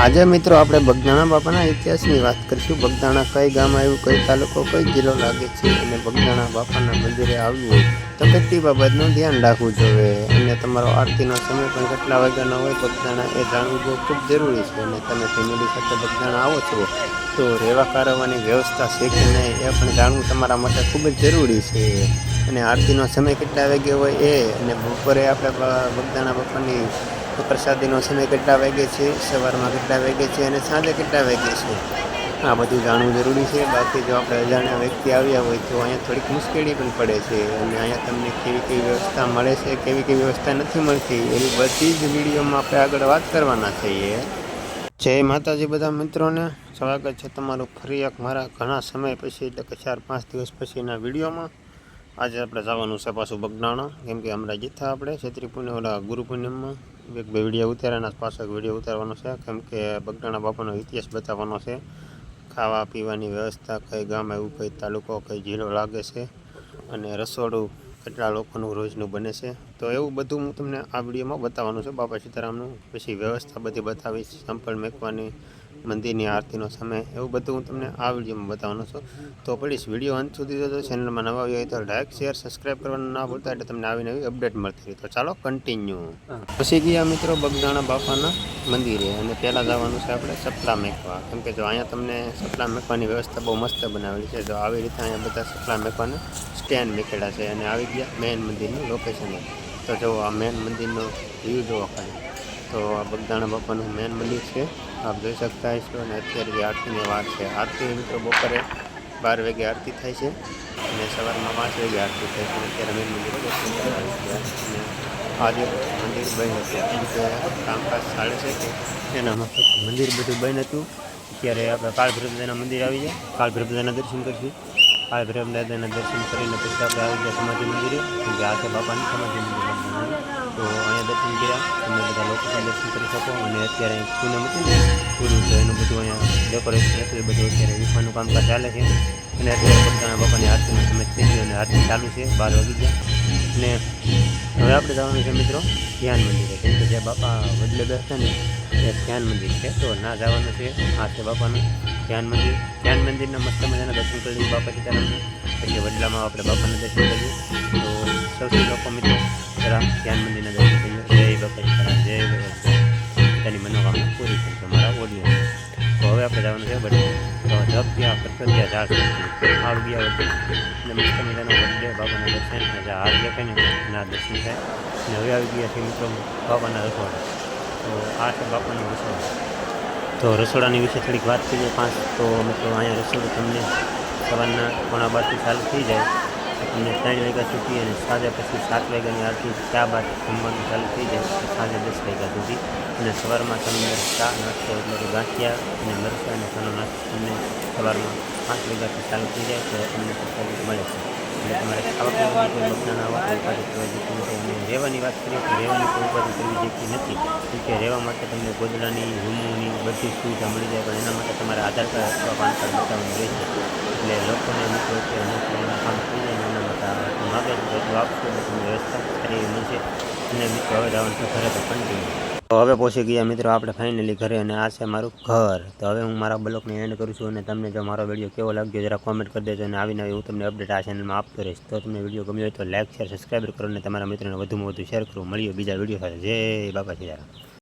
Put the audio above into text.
આજે મિત્રો આપણે બગદાણા બાપાના ઇતિહાસની વાત કરીશું। બગદાણા કઈ ગામ આવ્યું, કઈ તાલુકો, કઈ જિલ્લો લાગે છે અને બગદાણા બાપાના મંદિરે આવવું હોય તો કેટલી બાબતનું ધ્યાન રાખવું જોઈએ અને તમારો આરતીનો સમય પણ કેટલા વાગ્યાનો હોય બગદાણા એ જાણવું બહુ ખૂબ જરૂરી છે। અને તમે ફેમિલી સાથે બગદાણા આવો છો તો રહેવા કરવાની વ્યવસ્થા છે કે નહીં એ પણ જાણવું તમારા માટે ખૂબ જ જરૂરી છે। અને આરતીનો સમય કેટલા વાગે હોય એ અને બપોરે આપણે બગદાણા બાપાની તો પ્રસાદીનો સમય કેટલા વાગે છે, સવારમાં કેટલા વાગે છે અને સાંજે કેટલા વાગે છે, આ બધું જાણવું જરૂરી છે। બાકી જો આપણે અજાણ્યા વ્યક્તિ આવ્યા હોય તો અહીંયા થોડીક મુશ્કેલી પણ પડે છે અને અહીંયા તમને કેવી કેવી વ્યવસ્થા મળે છે, કેવી કેવી વ્યવસ્થા નથી મળતી એવી બધી જ વિડીયોમાં આપણે આગળ વાત કરવાના છીએ। જય માતાજી બધા મિત્રોને, સ્વાગત છે તમારું ફરી એક મારા ઘણા સમય પછી એટલે કે 4-5 દિવસ પછીના વિડીયોમાં। આજે આપણે જવાનું છે પાછું બગદાણા, કેમ કે હમણાં જીથા આપણે છેત્રી પૂનમ ઓલા ગુરુ પૂનમમાં એક બે વિડીયો ઉતાર્યાના પાછો વિડીયો ઉતારવાનો છે, કેમ કે બગદાણા બાપાનો ઇતિહાસ બતાવવાનો છે। ખાવા પીવાની વ્યવસ્થા, કઈ ગામ આવ્યું, કઈ તાલુકો, કઈ જિલ્લો લાગે છે અને રસોડું કેટલા લોકોનું રોજનું બને છે, તો એવું બધું હું તમને આ વિડીયોમાં બતાવવાનું છે। બાપા સીતારામનું પછી વ્યવસ્થા બધી બતાવીશ, સંપલ મેકવાની, મંદિરની આરતીનો સમય, એવું બધું હું તમને આ વિડીયોમાં બતાવવાનો છું। તો પ્લીઝ વિડીયો અંત સુધી જોજો। ચેનલમાં નવા આવ્યા હોય તો લાઈક, શેર, સબસ્ક્રાઈબ કરવાનું ના ભૂલતા, એટલે તમને આવી નવી અપડેટ મળતી રહી। તો ચાલો કન્ટિન્યુ। પછી ગયા મિત્રો બગદાણા બાપાના મંદિરે અને પહેલાં જવાનું છે આપણે સપલા મેકવા, કેમ કે જો અહીંયા તમને સપલા મેકવાની વ્યવસ્થા બહુ મસ્ત બનાવેલી છે। જો આવી રીતે અહીંયા બધા સપલા મેકવાના સ્ટેન્ડ મૂકેલા છે અને આવી ગયા મેઇન મંદિરનું લોકેશન। તો જો આ મેઇન મંદિરનો વ્યૂ જોવા ખાલી, તો આ બગદાણા બાપાનું મેઇન મંદિર છે, આપ જોઈ શકતા હશો। અને અત્યારે જે આરતીની વાત છે, આરતી મિત્રો બપોરે 12 વાગે આરતી થાય છે અને સવારમાં 5 વાગે આરતી થાય છે। અત્યારે મેઇન મંદિરે દર્શન કરવા આવી ગયા અને આજે મંદિર બંધ હતું, કેમ કે કામકાજ ચાલે છે કે એના માટે મંદિર બધું બંધ હતું। અત્યારે આપણે કાળભૈરવ દાદાના મંદિર આવી જાય, કાળભૈરવ દાદાના દર્શન કરીશું। કાળભૈરવ દાદાના દર્શન કરીને પછી આપણે આવી ગયા સમાધિ મંદિરે, કેમ કે આ છે બાપાની સમાધિ મંદિર બગદાણાનું। તો અહીંયા દર્શન કર્યા, તમે બધા લોકો પણ દર્શન કરી શકો। અને અત્યારે પૂનમ હતી ને પૂરું, તો એનું બધું અહીંયા ડેકોરેશન હતું, એ બધું અત્યારે વિખવાનું કામકાજ ચાલે છે। અને અત્યારે બગદાણા બાપાની આરતીનો સમય થઈ ગયો અને આરતી ચાલુ છે, 12 વાગી ગયા। અને હવે આપણે જવાનું છે મિત્રો ધ્યાન મંદિરે, કેમ કે જે બાપા વડલે બેસતા ને એ ધ્યાન મંદિર છે, તો ના જવાનું છે। આ છે બાપાનું ધ્યાન મંદિર। ધ્યાન મંદિરના મસ્ત મજાના દર્શન કરી બાપા સીતારામના, પછી વડલામાં આપણે બાપાના દર્શન કરીએ। તો સૌથી લોકો મિત્રો જરા ધ્યાન મંદિરના દર્શન કરીએ। જય બાપા સીતારામ, જય બાપા સીતાની મનોકામના પૂરી થઈ છે મારા ઓડિયન્સ। તો હવે આપણે જવાનું છે બડે, તો જપ ગયા કરકરિયા ઝાડ આવી ગયા વડે અને મસ્ત મજાના વડે બાપાના દર્શન, હાથ દેખાય ને એના દર્શન થાય। અને હવે આવી ગયા છે મિત્રો બાપાના રસોડા, તો આ છે બાપાનું રસોડું। તો રસોડાની વિશે થોડીક વાત કરીએ 5, તો મિત્રો અહીંયા રસોડું તમને સવારના 12:15 ચાલુ થઈ જાય, તમને 3 વાગ્યા સુધી અને સાંજે પછી 7 વાગ્યાની આરતી, ત્યારબાદ જમવાનું ચાલુ થઈ જાય સાંજે 10 વાગ્યા સુધી। અને સવારમાં તમને ચા નાસ્તો એટલે કે ગાંઠિયા અને મરચાં અને ચાનો નાસ્તો તમને સવારમાં 5 વાગ્યાથી ચાલુ થઈ જાય, તો તમને પ્રસાદી મળે છે। એટલે તમારે ખાવા પીવાની કોઈ બગદાણા આવો તો ઉપાધિ કરવા જેતી નથી। અને રહેવાની વાત કરીએ તો રહેવાની કોઈ ઉપાધિ કરવી જેતી નથી, કેમ કે રહેવા માટે તમને ગોદડાની, રૂમોની બધી સુવિધા મળી જાય, પણ એના માટે તમારે આધાર કાર્ડ અથવા પાન કાર્ડ બતાવવાનું રહેશે। એટલે લોકોને મિત્રો કે અમુક કામ થઈ જાય ને એના માટે આ માગે છે, એટલું આપશો એટલે તમને વ્યવસ્થા સારી એવી મળશે। અને મિત્રો હવે જવાનું છે ઘરે, તો કન્ટિન્યુ। તો હવે પહોંચી ગયા મિત્રો આપણે ફાઇનલી ઘરે, અને આ છે મારું ઘર। તો હવે હું મારા બ્લોગને એન્ડ કરું છું, અને તમને જો મારો વિડીયો કેવો લાગ્યો જરા કોમેન્ટ કરી દેજો, અને આવી નવી હું તમને અપડેટ આ ચેનલમાં આપતો રહીશ। તો તમને વિડીયો ગમ્યો હોય તો લાઈક, શેર, સબસ્ક્રાઈબ કરો અને તમારા મિત્રોને વધુમાં વધુ શેર કરો। મળીએ બીજા વિડીયો સાથે। જય બાપા સીતારામ।